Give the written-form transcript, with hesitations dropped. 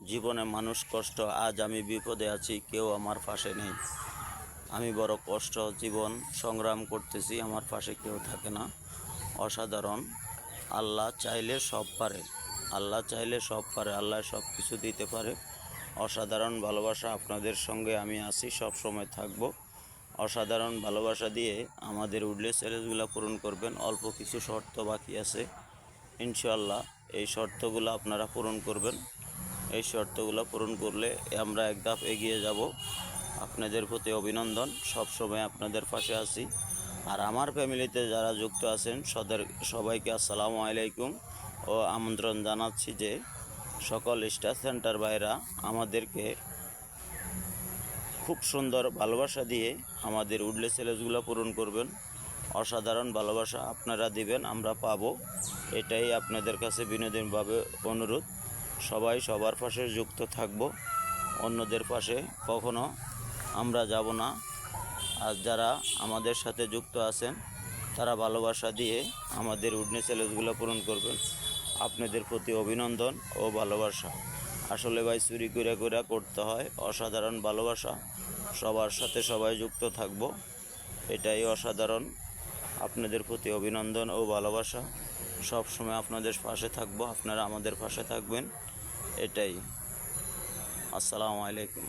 জীবনে মানুষ কষ্ট, আজ আমি বিপদে আছি, কেউ আমার পাশে নেই। আমি বড় কষ্ট জীবন সংগ্রাম করতেছি, আমার পাশে কেউ থাকে না। অসাধারণ। আল্লাহ চাইলে সব পারে, আল্লাহ চাইলে সব পারে, আল্লাহ সব কিছু দিতে পারে। অসাধারণ ভালোবাসা, আপনাদের সঙ্গে আমি আছি, সব সময় থাকব। অসাধারণ ভালোবাসা দিয়ে আমাদের উডলেস চ্যালেঞ্জগুলো পূরণ করবেন। অল্প কিছু শর্ত বাকি আছে, ইনশাআল্লাহ এই শর্তগুলো আপনারা পূরণ করবেন। এই শর্তগুলো পূরণ করলে আমরা এক ধাপ এগিয়ে যাব। আপনাদের প্রতি অভিনন্দন, সবসময় আপনাদের পাশে আছি। আর আমার ফ্যামিলিতে যারা যুক্ত আছেন সবাইকে আসসালামু আলাইকুম ও আমন্ত্রণ জানাচ্ছি যে সকল স্টার সেন্টার ভাইরা আমাদেরকে খুব সুন্দর ভালোবাসা দিয়ে আমাদের উডলেস চ্যালেঞ্জগুলো পূরণ করবেন। অসাধারণ ভালোবাসা আপনারা দিবেন, আমরা পাবো, এটাই আপনাদের কাছে বিনোদনভাবে অনুরোধ। সবাই সবার পাশে যুক্ত থাকব, অন্যদের পাশে কখনো আমরা যাব না। আর যারা আমাদের সাথে যুক্ত আছেন তারা ভালোবাসা দিয়ে আমাদের উডলেস চ্যালেঞ্জগুলো পূরণ করবেন। আপনাদের প্রতি অভিনন্দন ও ভালোবাসা। আসলে ভাই চুরি করে করতে হয়। অসাধারণ ভালোবাসা, সবার সাথে সবাই যুক্ত থাকব, এটাই অসাধারণ। আপনাদের প্রতি অভিনন্দন ও ভালোবাসা, সব সময় আপনাদের পাশে থাকব, আপনারা আমাদের পাশে থাকবেন, এটাই। আসসালামু আলাইকুম।